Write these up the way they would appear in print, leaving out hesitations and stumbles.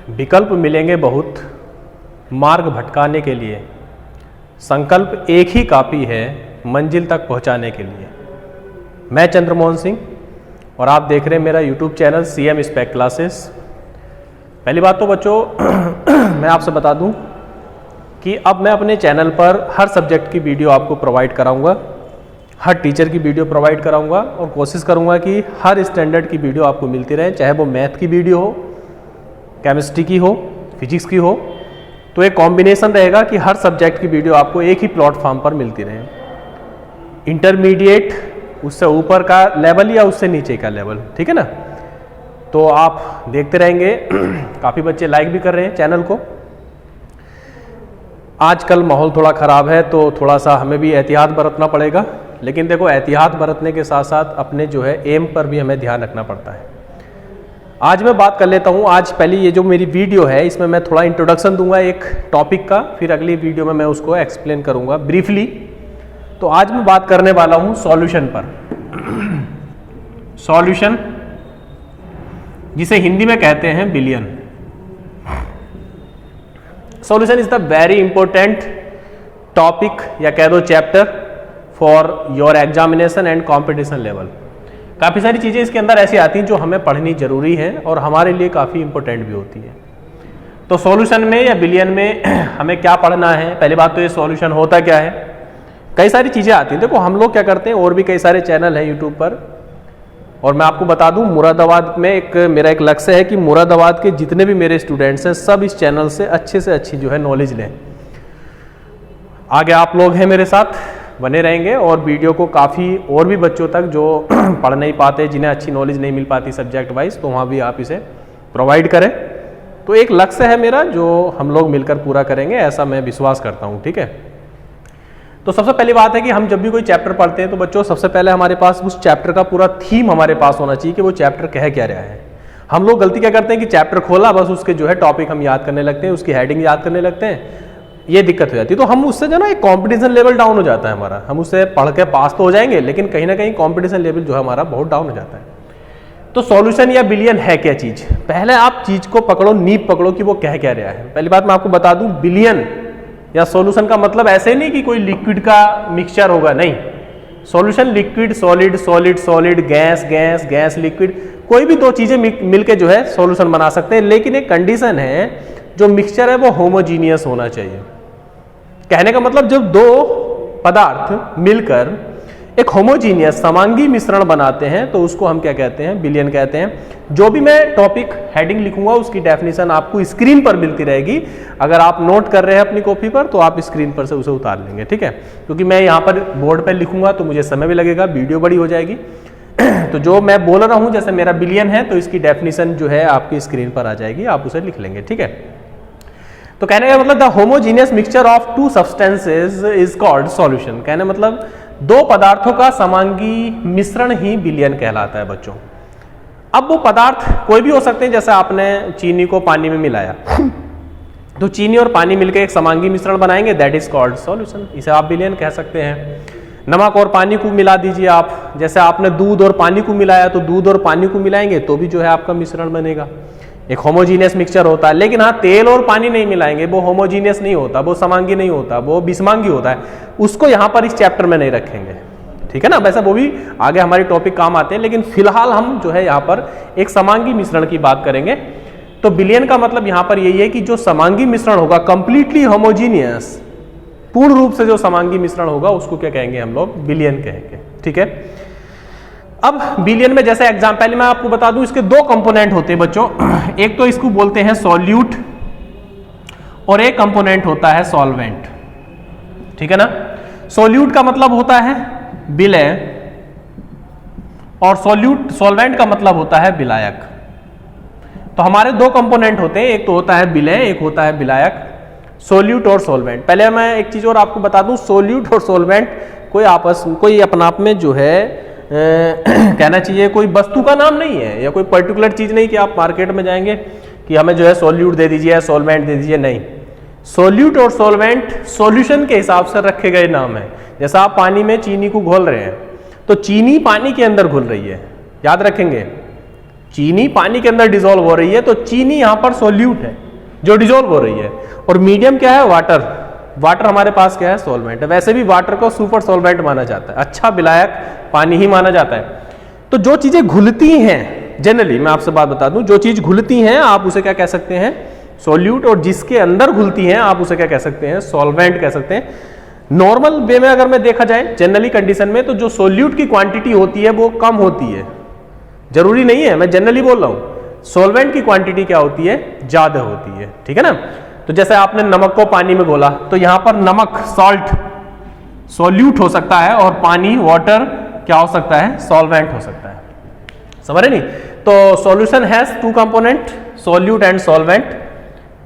विकल्प मिलेंगे बहुत मार्ग भटकाने के लिए, संकल्प एक ही काफ़ी है मंजिल तक पहुंचाने के लिए। मैं चंद्रमोहन सिंह और आप देख रहे हैं मेरा YouTube channel CM spec classes. पहली बात तो बच्चों मैं आपसे बता दूं कि अब मैं अपने चैनल पर हर सब्जेक्ट की वीडियो आपको प्रोवाइड कराऊंगा, हर टीचर की वीडियो प्रोवाइड कराऊंगा और कोशिश करूंगा कि हर स्टैंडर्ड की वीडियो आपको मिलती रहे, चाहे वो मैथ की वीडियो हो, केमिस्ट्री की हो, फिजिक्स की हो। तो एक कॉम्बिनेशन रहेगा कि हर सब्जेक्ट की वीडियो आपको एक ही प्लेटफॉर्म पर मिलती रहे। इंटरमीडिएट, उससे ऊपर का लेवल या उससे नीचे का लेवल, ठीक है ना। तो आप देखते रहेंगे। काफ़ी बच्चे लाइक भी कर रहे हैं चैनल को। आजकल माहौल थोड़ा ख़राब है तो थोड़ा सा हमें भी एहतियात बरतना पड़ेगा, लेकिन देखो एहतियात बरतने के साथ साथ अपने जो है एम पर भी हमें ध्यान रखना पड़ता है। आज मैं बात कर लेता हूँ। आज पहले ये जो मेरी वीडियो है इसमें मैं थोड़ा इंट्रोडक्शन दूंगा एक टॉपिक का, फिर अगली वीडियो में मैं उसको एक्सप्लेन करूँगा ब्रीफली। तो आज मैं बात करने वाला हूँ सॉल्यूशन पर। सॉल्यूशन जिसे हिंदी में कहते हैं billion. Solution is the very important topic या कह दो chapter for your examination and competition level. काफ़ी सारी चीज़ें इसके अंदर ऐसी आती हैं जो हमें पढ़नी जरूरी है और हमारे लिए काफ़ी इंपॉर्टेंट भी होती है। तो सॉल्यूशन में या बिलियन में हमें क्या पढ़ना है? पहली बात तो ये सॉल्यूशन होता क्या है। कई सारी चीज़ें आती हैं। देखो हम लोग क्या करते हैं, और भी कई सारे चैनल हैं यूट्यूब पर, और मैं आपको बता दूं मुरादाबाद में मेरा एक लक्ष्य है कि मुरादाबाद के जितने भी मेरे स्टूडेंट्स हैं सब इस चैनल से अच्छी जो है नॉलेज लें। आगे आप लोग हैं मेरे साथ, बने रहेंगे और वीडियो को काफ़ी और भी बच्चों तक जो पढ़ नहीं पाते, जिन्हें अच्छी नॉलेज नहीं मिल पाती सब्जेक्ट वाइज, तो वहाँ भी आप इसे प्रोवाइड करें। तो एक लक्ष्य है मेरा जो हम लोग मिलकर पूरा करेंगे, ऐसा मैं विश्वास करता हूँ, ठीक है। तो सबसे पहली बात है कि हम जब भी कोई चैप्टर पढ़ते हैं तो बच्चों सबसे पहले हमारे पास उस चैप्टर का पूरा थीम हमारे पास होना चाहिए कि वो चैप्टर कह क्या रहा है। हम लोग गलती क्या करते हैं कि चैप्टर खोला, बस उसके जो है टॉपिक हम याद करने लगते हैं, उसकी हेडिंग याद करने लगते हैं, ये दिक्कत हो जाती है। तो हम उससे जो ना एक कॉम्पिटिशन लेवल डाउन हो जाता है हमारा। हम उससे पढ़ के पास तो हो जाएंगे लेकिन कहीं ना कहीं कॉम्पिटिशन लेवल जो है हमारा बहुत डाउन हो जाता है। तो सॉल्यूशन या बिलियन है क्या चीज? पहले आप चीज को पकड़ो, नींव पकड़ो कि वो कह क्या रहा है। पहली बात मैं आपको बता दूं, बिलियन या सॉल्यूशन का मतलब ऐसे नहीं कि कोई लिक्विड का मिक्सचर होगा, नहीं। Solution liquid, solid, solid, solid, gas, gas, gas, liquid, कोई भी दो चीजें मिलके जो है सॉल्यूशन बना सकते हैं। लेकिन एक कंडीशन है, जो मिक्सचर है वो होमोजीनियस होना चाहिए। कहने का मतलब जब दो पदार्थ मिलकर एक होमोजीनियस समांगी मिश्रण बनाते हैं तो उसको हम क्या कहते हैं? बिलियन कहते हैं। जो भी मैं टॉपिक हेडिंग लिखूंगा उसकी डेफिनेशन आपको स्क्रीन पर मिलती रहेगी। अगर आप नोट कर रहे हैं अपनी कॉपी पर तो आप स्क्रीन पर से उसे उतार लेंगे, ठीक है। क्योंकि मैं यहाँ पर बोर्ड पर लिखूंगा तो मुझे समय भी लगेगा, वीडियो बड़ी हो जाएगी। तो जो मैं बोल रहा हूँ, जैसे मेरा बिलियन है तो इसकी डेफिनेशन जो है आपकी स्क्रीन पर आ जाएगी, आप उसे लिख लेंगे, ठीक है। तो कहने का मतलब the homogeneous mixture of to substances is called solution. कहने मतलब दो पदार्थों का समांगी मिश्रण ही बिलियन कहलाता है बच्चों। अब वो पदार्थ कोई भी हो सकते हैं, जैसे आपने चीनी को पानी में मिलाया तो चीनी और पानी मिलकर एक समांगी मिश्रण बनाएंगे, दैट इज कॉल्ड सॉल्यूशन। इसे आप बिलियन कह सकते हैं। नमक और पानी को मिला दीजिए आप, जैसे आपने दूध और पानी को मिलाया तो दूध और पानी को मिलाएंगे तो भी जो है आपका मिश्रण बनेगा, एक होमोजीनियस मिक्सचर होता है। लेकिन हाँ, तेल और पानी नहीं मिलाएंगे, वो होमोजीनियस नहीं होता, वो समांगी नहीं होता, वो विषमांगी होता है। उसको यहाँ पर इस चैप्टर में नहीं रखेंगे, ठीक है ना। वैसे वो भी आगे हमारी टॉपिक काम आते हैं, लेकिन फिलहाल हम जो है यहाँ पर एक समांगी मिश्रण की बात करेंगे। तो बिलियन का मतलब यहाँ पर यही है कि जो समांगी मिश्रण होगा, कंप्लीटली होमोजीनियस, पूर्ण रूप से जो समांगी मिश्रण होगा उसको क्या कहेंगे? हम लोग बिलियन कहेंगे, ठीक है। अब बिलियन में जैसे एग्जाम्पल मैं आपको बता दूं, इसके दो कंपोनेंट होते हैं बच्चों। एक तो इसको बोलते हैं सॉल्यूट और एक कंपोनेंट होता है सॉल्वेंट, ठीक है ना। सॉल्यूट का मतलब होता है विलय और सॉल्वेंट का मतलब होता है विलायक। तो हमारे दो कंपोनेंट होते हैं, एक तो होता है विलय, एक होता है विलायक। सॉल्यूट और सॉल्वेंट। पहले मैं एक चीज और आपको बता दूं, सॉल्यूट और सॉल्वेंट कोई अपना आप में जो है कहना चाहिए कोई वस्तु का नाम नहीं है या कोई पर्टिकुलर चीज नहीं कि आप मार्केट में जाएंगे कि हमें जो है सॉल्यूट दे दीजिए या सॉल्वेंट दे दीजिए, नहीं। सॉल्यूट और सॉल्वेंट सॉल्यूशन के हिसाब से रखे गए नाम है। जैसा आप पानी में चीनी को घोल रहे हैं तो चीनी पानी के अंदर घुल रही है, याद रखेंगे। चीनी पानी के अंदर डिसॉल्व हो रही है, तो चीनी यहां पर सोल्यूट है जो डिसॉल्व हो रही है, और मीडियम क्या है, वाटर। वाटर हमारे पास क्या है, सॉल्वेंट है। वैसे भी वाटर को सुपर सॉल्वेंट माना जाता है, अच्छा विलायक पानी ही माना जाता है। तो जो चीजें घुलती हैं, जनरली मैं आपसे बात बता दूं, जो चीज घुलती हैं आप उसे क्या कह सकते हैं, सॉल्यूट, और जिसके अंदर घुलती हैं आप उसे क्या कह सकते हैं, सॉल्वेंट कह सकते हैं। नॉर्मल वे में अगर मैं देखा जाए जनरली कंडीशन में, तो जो सोल्यूट की क्वांटिटी होती है वो कम होती है, जरूरी नहीं है, मैं जनरली बोल रहा हूं। सॉल्वेंट की क्वांटिटी क्या होती है, ज्यादा होती है, ठीक है ना। तो जैसे आपने नमक को पानी में घोला, तो यहां पर नमक सॉल्ट सॉल्यूट हो सकता है, और पानी वाटर क्या हो सकता है, सॉल्वेंट हो सकता है। समझ रहे नहीं। तो solution has two component, solute and solvent.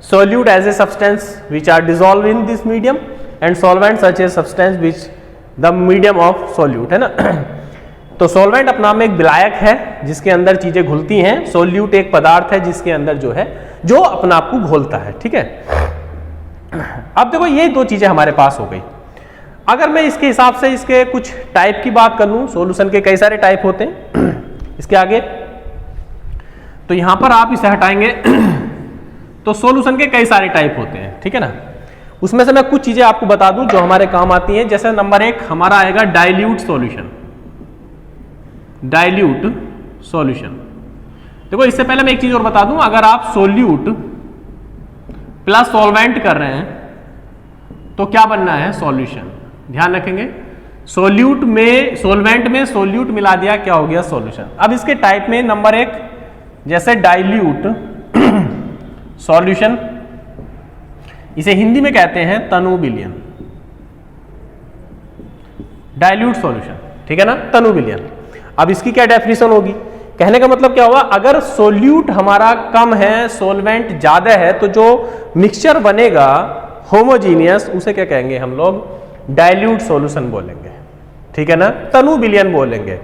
Solute as a substance which are dissolve in this medium, and solvent such a substance which the medium of solute, है ना। तो सॉल्वेंट अपना में एक विलायक है जिसके अंदर चीजें घुलती हैं, सोल्यूट एक पदार्थ है जिसके अंदर जो है, जो अपना आप को घोलता है, ठीक है। अब देखो ये दो चीजें हमारे पास हो गई। अगर मैं इसके हिसाब से इसके कुछ टाइप की बात कर लूं, सॉल्यूशन के कई सारे टाइप होते हैं इसके आगे, तो यहां पर आप इसे हटाएंगे तो सॉल्यूशन के कई सारे टाइप होते हैं, ठीक है ना। उसमें से मैं कुछ चीजें आपको बता दूं जो हमारे काम आती हैं। जैसे नंबर 1 हमारा आएगा डाइल्यूट सॉल्यूशन। डाइल्यूट सॉल्यूशन, देखो इससे पहले मैं एक चीज और बता दूं, अगर आप सोल्यूट प्लस सॉल्वेंट कर रहे हैं तो क्या बनना है, सॉल्यूशन। ध्यान रखेंगे, सोल्यूट में सॉल्वेंट में सोल्यूट मिला दिया, क्या हो गया, सॉल्यूशन। अब इसके टाइप में नंबर 1 जैसे डाइल्यूट सॉल्यूशन, इसे हिंदी में कहते हैं तनु विलयन, डाइल्यूट सॉल्यूशन, ठीक है ना, तनु विलयन। अब इसकी क्या डेफिनेशन होगी, कहने का मतलब क्या हुआ, अगर सोल्यूट हमारा कम है, सॉल्वेंट ज्यादा है, तो जो मिक्सचर बनेगा होमोजीनियस, उसे क्या कहेंगे हम लोग, डाइल्यूट सॉल्यूशन बोलेंगे, ठीक है ना, तनु विलयन बोलेंगे।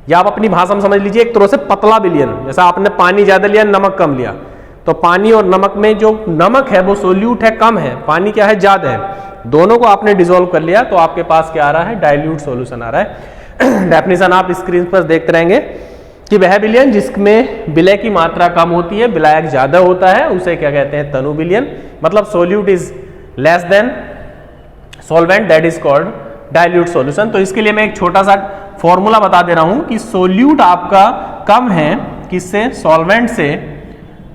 या आप अपनी भाषा में समझ लीजिए, एक तरह से पतला विलयन, जैसा आपने पानी ज्यादा लिया, नमक कम लिया, तो पानी और नमक में जो नमक है वो सोल्यूट है, कम है, पानी क्या है, ज्यादा है, दोनों को आपने डिसॉल्व कर लिया, तो आपके पास क्या आ रहा है, डाइल्यूट सॉल्यूशन आ रहा है। डेफिनेशन आप स्क्रीन पर देखते रहेंगे कि वह विलयन जिसमें विलय की मात्रा कम होती है, विलायक ज्यादा होता है, उसे क्या कहते हैं, तनु विलयन। मतलब solute is less than solvent, that is called dilute solution. तो इसके लिए मैं एक छोटा सा फॉर्मूला बता दे रहा हूं कि सोल्यूट आपका कम है किससे, सॉल्वेंट से,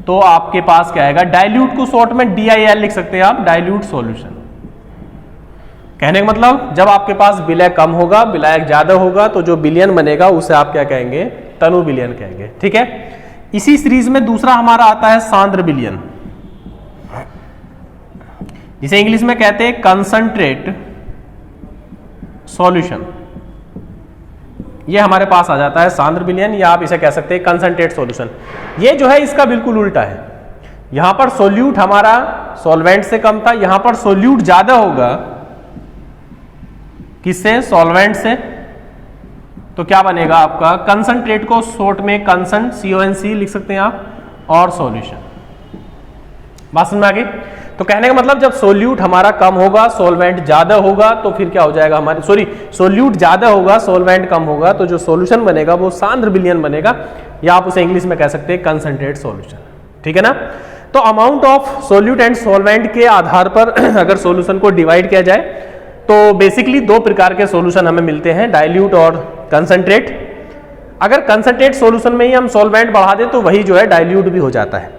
तो आपके पास क्या आएगा, डाइल्यूट को शॉर्ट में DIL लिख सकते हैं आप, डाइल्यूट सॉल्यूशन। कहने का मतलब जब आपके पास विलय कम होगा, विलायक ज्यादा होगा, तो जो विलयन बनेगा उसे आप क्या कहेंगे, तनु विलयन कहेंगे, ठीक है। इसी सीरीज में दूसरा हमारा आता है सांद्र विलयन, जिसे इंग्लिश में कहते हैं कंसंट्रेट सॉल्यूशन। ये हमारे पास आ जाता है सांद्र विलयन, या आप इसे कह सकते हैं कंसंट्रेट सॉल्यूशन। ये जो है इसका बिल्कुल उल्टा है, यहां पर सोल्यूट हमारा सॉल्वेंट से कम था, यहां पर सोल्यूट ज्यादा होगा किससे, सॉल्वेंट से, तो क्या बनेगा आपका, कंसंट्रेट को शॉर्ट में कंसन CONC लिख सकते हैं आप, और सॉल्यूशन। बात समझ में आ गई। तो कहने का मतलब जब सोल्यूट हमारा कम होगा, सॉल्वेंट ज्यादा होगा, तो फिर क्या हो जाएगा हमारे, सोल्यूट ज्यादा होगा, सॉल्वेंट कम होगा, तो जो सॉल्यूशन बनेगा वो सांद्र विलयन बनेगा, या आप उसे इंग्लिश में कह सकते हैं कंसंट्रेट सॉल्यूशन, ठीक है ना। तो amount of solute and solvent के आधार पर अगर सॉल्यूशन को डिवाइड किया जाए, तो बेसिकली दो प्रकार के सॉल्यूशन हमें मिलते हैं, डाइल्यूट और कंसंट्रेट। अगर कंसंट्रेट सॉल्यूशन में ही हम सॉल्वेंट बढ़ा दें तो वही जो है डाइल्यूट भी हो जाता है।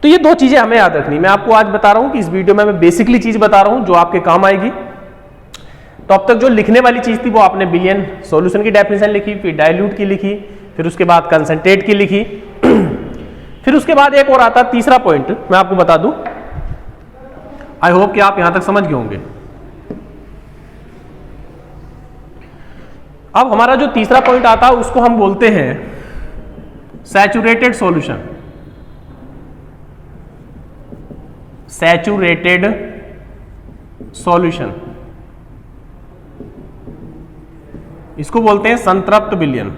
तो ये दो चीजें हमें याद रखनी, मैं आपको आज बता रहा हूं कि इस वीडियो में मैं बेसिकली चीज बता रहा हूं जो आपके काम आएगी। तो अब तक जो लिखने वाली चीज थी वो आपने विलयन सॉल्यूशन की डेफिनेशन लिखी, फिर डाइल्यूट की लिखी, फिर उसके बाद कंसंट्रेट की लिखी, फिर उसके बाद एक और आता तीसरा पॉइंट, मैं आपको बता दूं, आई होप कि आप यहां तक समझ गए होंगे। अब हमारा जो तीसरा पॉइंट आता है उसको हम बोलते हैं सैचुरेटेड सॉल्यूशन। सैचुरेटेड सॉल्यूशन, इसको बोलते हैं संतृप्त विलयन,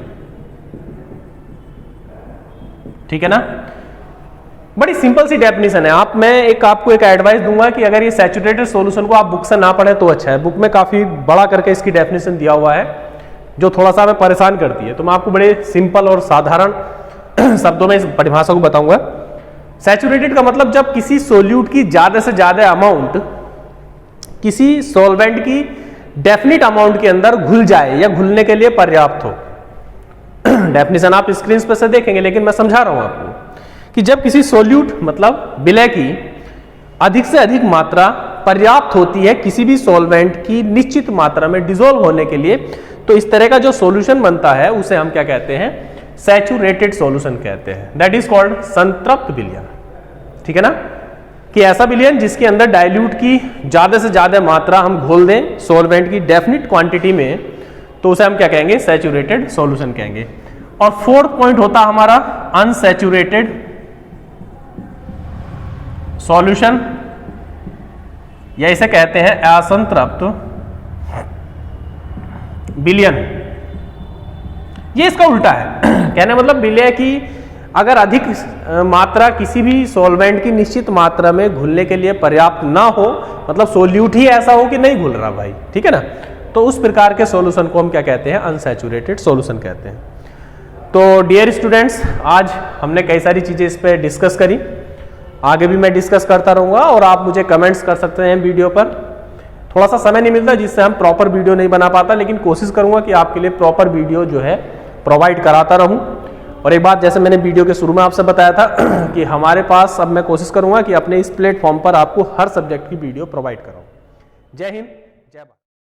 ठीक है ना। बड़ी सिंपल सी डेफिनेशन है। आपको एक एडवाइस दूंगा कि अगर ये सैचुरेटेड सॉल्यूशन को आप बुक से ना पढ़ें तो अच्छा है, बुक में काफी बड़ा करके इसकी डेफिनेशन दिया हुआ है जो थोड़ा सा हमें परेशान करती है। तो मैं आपको बड़े सिंपल और साधारण शब्दों में इस परिभाषा को बताऊंगा। सैचुरेटेड का मतलब जब किसी सोल्यूट की ज्यादा से ज्यादा अमाउंट किसी सॉल्वेंट की डेफिनिट अमाउंट के अंदर घुल जाए या घुलने के लिए पर्याप्त हो। डेफिनेशन आप स्क्रीन पर से देखेंगे, लेकिन मैं समझा रहा हूं आपको कि जब किसी सोल्यूट मतलब विलय की अधिक से अधिक मात्रा पर्याप्त होती है किसी भी सॉल्वेंट की निश्चित मात्रा में डिसॉल्व होने के लिए, तो इस तरह का जो सॉल्यूशन बनता है उसे हम क्या कहते हैं, सैचुरेटेड सॉल्यूशन कहते हैं। दैट इज कॉल्ड संतृप्त विलयन। ठीक है ना, कि ऐसा विलयन जिसके अंदर डाइल्यूट की ज्यादा से ज्यादा मात्रा हम घोल दें सॉल्वेंट की डेफिनिट क्वांटिटी में, तो उसे हम क्या कहेंगे, सैचुरेटेड सॉल्यूशन कहेंगे। और फोर्थ पॉइंट होता हमारा अनसैचुरेटेड सॉल्यूशन, या इसे कहते हैं असंतृप्त विलयन। ये इसका उल्टा है। कहने मतलब विलय की अगर अधिक मात्रा किसी भी सॉल्वेंट की निश्चित मात्रा में घुलने के लिए पर्याप्त ना हो, मतलब सोल्यूट ही ऐसा हो कि नहीं घुल रहा भाई, ठीक है ना, तो उस प्रकार के सॉल्यूशन को हम क्या कहते हैं, अनसैचुरेटेड सॉल्यूशन कहते हैं। तो डियर स्टूडेंट्स, आज हमने कई सारी चीजें इस पर डिस्कस करी, आगे भी मैं डिस्कस करता रहूंगा और आप मुझे कमेंट्स कर सकते हैं वीडियो पर। थोड़ा सा समय नहीं मिलता जिससे हम प्रॉपर वीडियो नहीं बना पाता, लेकिन कोशिश करूंगा कि आपके लिए प्रॉपर वीडियो जो है प्रोवाइड कराता रहूं। और एक बात, जैसे मैंने वीडियो के शुरू में आपसे बताया था कि हमारे पास अब मैं कोशिश करूंगा कि अपने इस प्लेटफॉर्म पर आपको हर सब्जेक्ट की वीडियो प्रोवाइड कराऊं। जय हिंद।